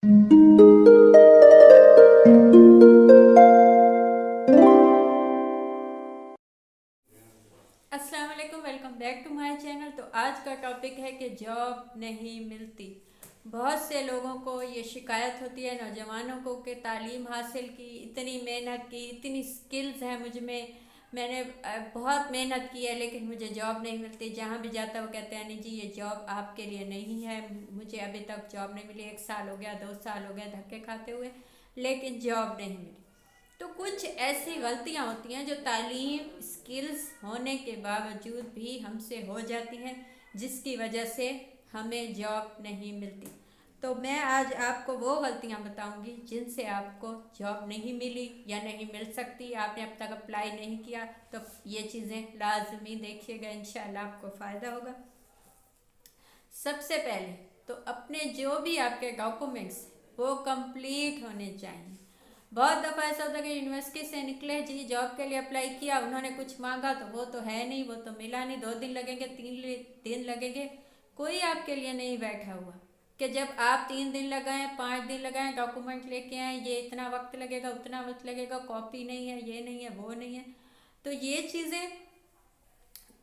अस्सलाम वालेकुम, welcome back to my channel. तो आज का टॉपिक है कि जॉब नहीं मिलती। बहुत से लोगों को ये शिकायत होती है, नौजवानों को, कि तालीम हासिल की, इतनी मेहनत की, इतनी स्किल्स हैं मुझ में, मैंने बहुत मेहनत की है, लेकिन मुझे जॉब नहीं मिलती। जहाँ भी जाता है वो कहते हैं नहीं जी ये जॉब आपके लिए नहीं है, मुझे अभी तक जॉब नहीं मिली, 1 साल हो गया, 2 साल हो गया धक्के खाते हुए, लेकिन जॉब नहीं मिली। तो कुछ ऐसी गलतियां होती हैं जो तालीम स्किल्स होने के बावजूद भी हमसे हो जाती हैं, जिसकी वजह से हमें जॉब नहीं मिलती। तो मैं आज आपको वो गलतियां बताऊंगी जिनसे आपको जॉब नहीं मिली या नहीं मिल सकती। आपने अब तक अप्लाई नहीं किया तो ये चीज़ें लाजमी देखिएगा, इंशाल्लाह आपको फ़ायदा होगा। सबसे पहले तो अपने जो भी आपके डॉक्यूमेंट्स वो कंप्लीट होने चाहिए। बहुत दफ़ा ऐसा होता है कि यूनिवर्सिटी से निकले जी, जॉब के लिए अप्लाई किया, उन्होंने कुछ मांगा तो वो तो है नहीं, वो तो मिला नहीं, 2 दिन लगेंगे, 3 दिन लगेंगे। कोई आपके लिए नहीं बैठा हुआ कि जब आप 3 दिन लगाएं, 5 दिन लगाएं, डॉक्यूमेंट लेके आए, ये इतना वक्त लगेगा, उतना वक्त लगेगा, कॉपी नहीं है, ये नहीं है, वो नहीं है। तो ये चीज़ें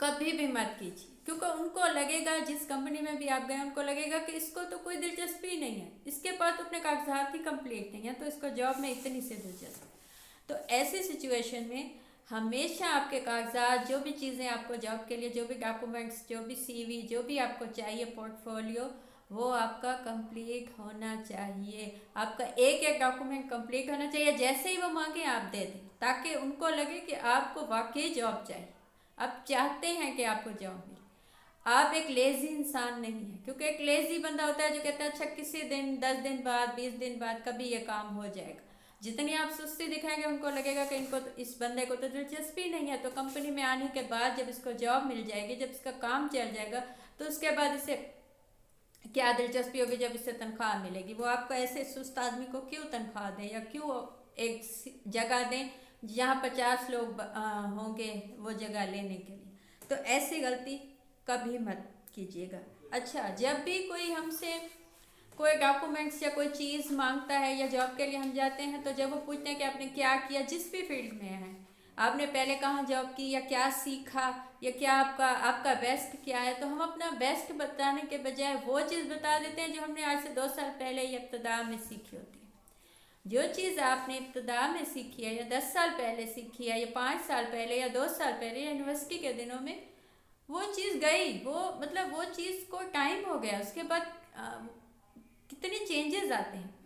कभी भी मत कीजिए, क्योंकि उनको लगेगा, जिस कंपनी में भी आप गए उनको लगेगा कि इसको तो कोई दिलचस्पी नहीं है, इसके पास तो अपने कागजात ही कंप्लीट नहीं है, तो इसको जॉब में इतनी सी दिलचस्पी। तो ऐसी सिचुएशन में हमेशा आपके कागजात, जो भी चीज़ें आपको जॉब के लिए, जो भी डॉक्यूमेंट्स, जो भी सीवी, जो भी आपको चाहिए, पोर्टफोलियो, वो आपका कंप्लीट होना चाहिए। आपका एक एक डॉक्यूमेंट कंप्लीट होना चाहिए। जैसे ही वो मांगे आप दे दें, ताकि उनको लगे कि आपको वाकई जॉब चाहिए, आप चाहते हैं कि आपको जॉब मिले। आप एक लेजी इंसान नहीं है, क्योंकि एक लेजी बंदा होता है जो कहता है अच्छा किसी दिन, 10 दिन बाद, 20 दिन बाद कभी ये काम हो जाएगा। जितनी आप सुस्ती दिखाएंगे उनको लगेगा कि इनको तो, इस बंदे को तो दिलचस्पी नहीं है। तो कंपनी में आने के बाद जब इसको जॉब मिल जाएगी, जब इसका काम चल जाएगा, तो उसके बाद इसे क्या दिलचस्पी होगी जब इससे तनख्वाह मिलेगी। वो आपको ऐसे सुस्त आदमी को क्यों तनख्वाह दें, या क्यों एक जगह दें जहाँ 50 लोग होंगे वो जगह लेने के लिए। तो ऐसी गलती कभी मत कीजिएगा। अच्छा, जब भी कोई हमसे कोई डॉक्यूमेंट्स या कोई चीज़ मांगता है, या जॉब के लिए हम जाते हैं, तो जब वो पूछते हैं कि आपने क्या किया, जिस भी फील्ड में है, आपने पहले कहाँ जॉब की, या क्या सीखा, या क्या आपका आपका बेस्ट क्या है, तो हम अपना बेस्ट बताने के बजाय वो चीज़ बता देते हैं जो हमने आज से 2 साल पहले या इब्तदा में सीखी होती है। जो चीज़ आपने इब्तदा में सीखी है, या 10 साल पहले सीखी है, या 5 साल पहले, या 2 साल पहले, या यूनिवर्सिटी के दिनों में, वो चीज़ गई, वो मतलब वो चीज़ को टाइम हो गया, उसके बाद कितने चेंजेस आते हैं।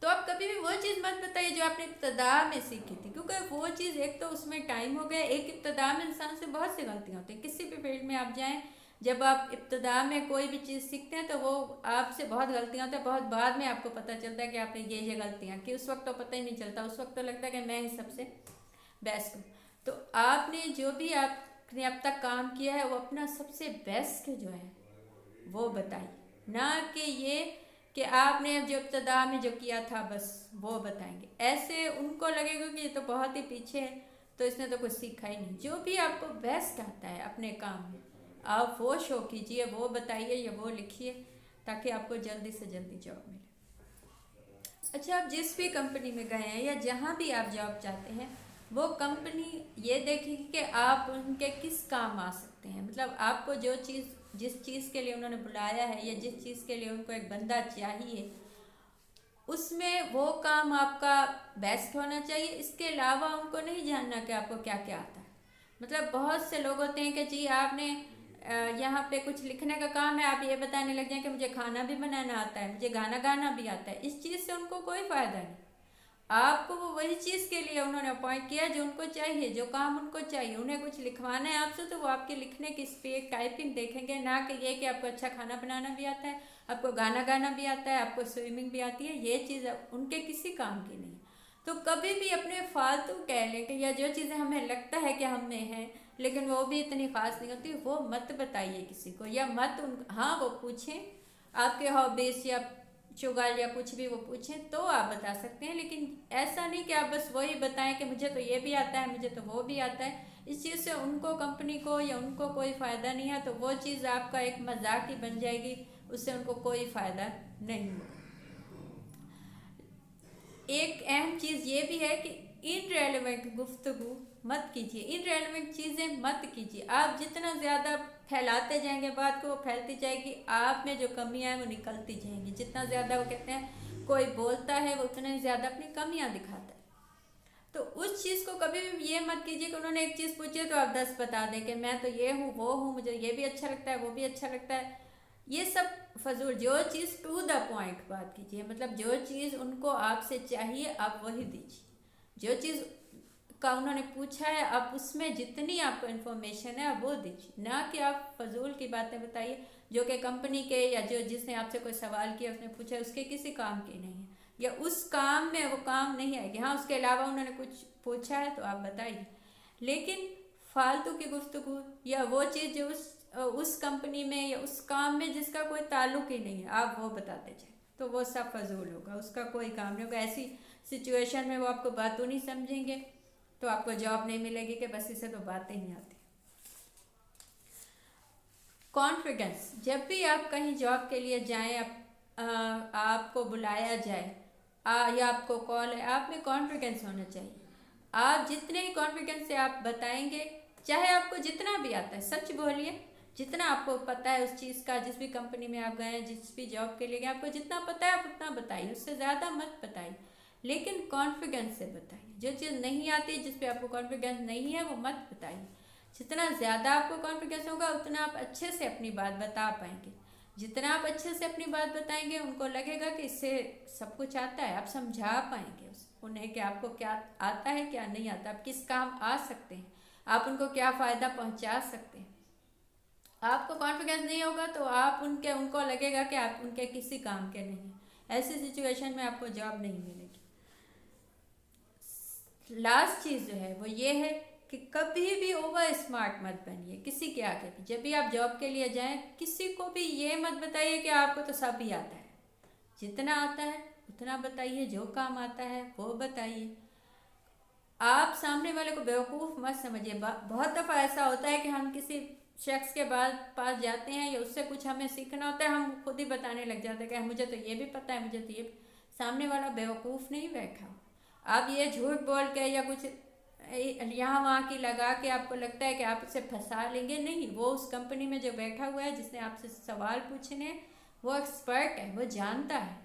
तो आप कभी भी वो चीज़ मत बताइए जो आपने इब्तदा में सीखी थी, क्योंकि वो चीज़, एक तो उसमें टाइम हो गया, एक इब्तदा में इंसान से बहुत सी गलतियाँ होती हैं। किसी भी फील्ड में आप जाएं, जब आप इब्तदा में कोई भी चीज़ सीखते हैं तो वो आपसे बहुत गलतियाँ होती हैं, बहुत बाद में आपको पता चलता है कि आपने ये गलतियाँ की। उस वक्त तो पता ही नहीं चलता, उस वक्त तो लगता है कि मैं ही सबसे बेस्ट हूँ। तो आपने जो भी आपने अब तक काम किया है, वो अपना सबसे बेस्ट जो है वो बताइए, ना कि ये कि आपने अब जो इब्तदा में जो किया था बस वो बताएंगे। ऐसे उनको लगेगा कि ये तो बहुत ही पीछे है, तो इसने तो कुछ सीखा ही नहीं। जो भी आपको बेस्ट आता है अपने काम में, आप वो शो कीजिए, वो बताइए या वो लिखिए, ताकि आपको जल्दी से जल्दी जॉब मिले। अच्छा, आप जिस भी कंपनी में गए हैं या जहाँ भी आप जॉब चाहते हैं, वो कंपनी ये देखेगी कि आप उनके किस काम आ सकते हैं। मतलब आपको जो चीज़, जिस चीज़ के लिए उन्होंने बुलाया है, या जिस चीज़ के लिए उनको एक बंदा चाहिए, उसमें वो काम आपका बेस्ट होना चाहिए। इसके अलावा उनको नहीं जानना कि आपको क्या क्या आता है। मतलब बहुत से लोग होते हैं कि जी आपने यहाँ पे कुछ लिखने का काम है, आप ये बताने लग जाए कि मुझे खाना भी बनाना आता है, मुझे गाना गाना भी आता है। इस चीज़ से उनको कोई फ़ायदा नहीं। आपको वो वही चीज़ के लिए उन्होंने अपॉइंट किया जो उनको चाहिए, जो काम उनको चाहिए। उन्हें कुछ लिखवाना है आपसे, तो वो आपके लिखने की स्पीड, टाइपिंग देखेंगे, ना कि ये कि आपको अच्छा खाना बनाना भी आता है, आपको गाना गाना भी आता है, आपको स्विमिंग भी आती है। ये चीज़ उनके किसी काम की नहीं। तो कभी भी अपने फालतू कह लें कि, या जो चीज़ें हमें लगता है कि हम में हैं लेकिन वो भी इतनी ख़ास नहीं होती, वो मत बताइए किसी को, या मत उन, हाँ वो पूछें आपके हॉबीज़ या शुगर या कुछ भी वो पूछें तो आप बता सकते हैं, लेकिन ऐसा नहीं कि आप बस वही बताएं कि मुझे तो ये भी आता है, मुझे तो वो भी आता है। इस चीज़ से उनको, कंपनी को या उनको कोई फ़ायदा नहीं है। तो वो चीज़ आपका एक मजाक ही बन जाएगी, उससे उनको कोई फ़ायदा नहीं होगा। एक अहम चीज़ ये भी है कि इनरेलेवेंट गुफ्तगू मत कीजिए, इनरेलेवेंट चीज़ें मत कीजिए। आप जितना ज़्यादा फैलाते जाएंगे बात को, वो फैलती जाएगी, आप में जो कमियां हैं वो निकलती जाएंगी। जितना ज़्यादा वो कहते हैं कोई बोलता है वो उतने ज़्यादा अपनी कमियां दिखाता है। तो उस चीज़ को कभी भी ये मत कीजिए कि उन्होंने एक चीज़ पूछी है तो आप 10 बता दें कि मैं तो ये हूँ वो हूँ, मुझे ये भी अच्छा लगता है वो भी अच्छा लगता है। ये सब फजूल। जो चीज़ टू द पॉइंट बात कीजिए, मतलब जो चीज़ उनको आपसे चाहिए आप वही दीजिए। जो चीज़ का उन्होंने पूछा है आप उसमें जितनी आपको इन्फॉर्मेशन है आप वो दीजिए, ना कि आप फजूल की बातें बताइए जो कि कंपनी के या जो जिसने आपसे कोई सवाल किया उसने पूछा उसके किसी काम की नहीं है, या उस काम में वो काम नहीं आएगी। हाँ, उसके अलावा उन्होंने कुछ पूछा है तो आप बताइए, लेकिन फालतू की गुफ्तगू या वो चीज़ जो उस कंपनी में या उस काम में जिसका कोई ताल्लुक ही नहीं है आप वो बताते जाए तो वो सब फजूल होगा, उसका कोई काम नहीं होगा। ऐसी सिचुएशन में वो आपको बातों नहीं समझेंगे तो आपको जॉब नहीं मिलेगी कि बस इसे तो बातें ही आती। कॉन्फिडेंस, जब भी आप कहीं जॉब के लिए जाएं, आपको बुलाया जाए या आपको कॉल है, आप में कॉन्फिडेंस होना चाहिए। आप जितने ही कॉन्फिडेंस से आप बताएंगे, चाहे आपको जितना भी आता है सच बोलिए, जितना आपको पता है उस चीज़ का, जिस भी कंपनी में आप गए हैं, जिस भी जॉब के लिए गए, आपको जितना पता है आप उतना बताइए, उससे ज़्यादा मत बताइए, लेकिन कॉन्फिडेंस से बताइए। जो चीज़ नहीं आती, जिस पे आपको कॉन्फिडेंस नहीं है वो मत बताइए। जितना ज़्यादा आपको कॉन्फिडेंस होगा उतना आप अच्छे से अपनी बात बता पाएंगे। जितना आप अच्छे से अपनी बात बताएंगे उनको लगेगा कि इससे सब कुछ आता है, आप समझा पाएंगे उन्हें कि आपको क्या आता है क्या नहीं आता, आप किस काम आ सकते हैं, आप उनको क्या फ़ायदा पहुंचा सकते हैं। आपको कॉन्फिडेंस नहीं होगा तो आप उनको लगेगा कि आप उनके किसी काम के नहीं। ऐसी सिचुएशन में आपको जॉब नहीं मिलेगी। लास्ट चीज़ जो है वो ये है कि कभी भी ओवर स्मार्ट मत बनिए किसी के आगे भी। जब भी आप जॉब के लिए जाएं किसी को भी ये मत बताइए कि आपको तो सब ही आता है। जितना आता है उतना बताइए, जो काम आता है वो बताइए। आप सामने वाले को बेवकूफ़ मत समझिए। बहुत दफ़ा ऐसा होता है कि हम किसी शख्स के पास जाते हैं या उससे कुछ हमें सीखना होता है, हम खुद ही बताने लग जाते हैं कि मुझे तो ये भी पता है, मुझे तो ये। सामने वाला बेवकूफ़ नहीं बैठा। आप ये झूठ बोल के या कुछ यहाँ वहाँ की लगा के आपको लगता है कि आप उसे फंसा लेंगे, नहीं। वो उस कंपनी में जो बैठा हुआ है, जिसने आपसे सवाल पूछने, वो एक्सपर्ट है, वो जानता है।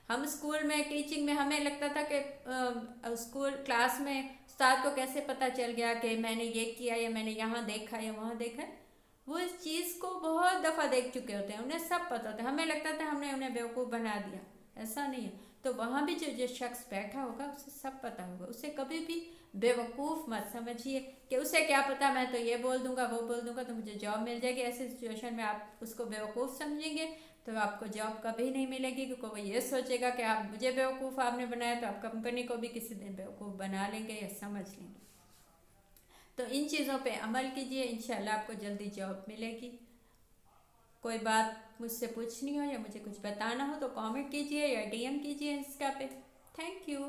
हम स्कूल में टीचिंग में हमें लगता था कि स्कूल क्लास में उस्ताद को कैसे पता चल गया कि मैंने ये किया या मैंने यहाँ देखा या वहाँ देखा। वो इस चीज़ को बहुत दफ़ा देख चुके होते हैं, उन्हें सब पता होता है। हमें लगता था हमने उन्हें बेवकूफ़ बना दिया, ऐसा नहीं है। तो वहाँ भी जो शख्स बैठा होगा उसे सब पता होगा। उसे कभी भी बेवकूफ़ मत समझिए कि उसे क्या पता, मैं तो ये बोल दूंगा वो बोल दूंगा तो मुझे जॉब मिल जाएगी। ऐसी सिचुएशन में आप उसको बेवकूफ़ समझेंगे तो आपको जॉब कभी नहीं मिलेगी, क्योंकि वो ये सोचेगा कि आप मुझे बेवकूफ़ आपने बनाया तो आप कंपनी को भी किसी दिन बेवकूफ़ बना लेंगे या समझ लेंगे। तो इन चीज़ों पे अमल कीजिए, इंशाल्लाह आपको जल्दी जॉब मिलेगी। कोई बात मुझसे पूछनी हो या मुझे कुछ बताना हो तो कमेंट कीजिए या डीएम कीजिए इंस्टा पे। Thank you.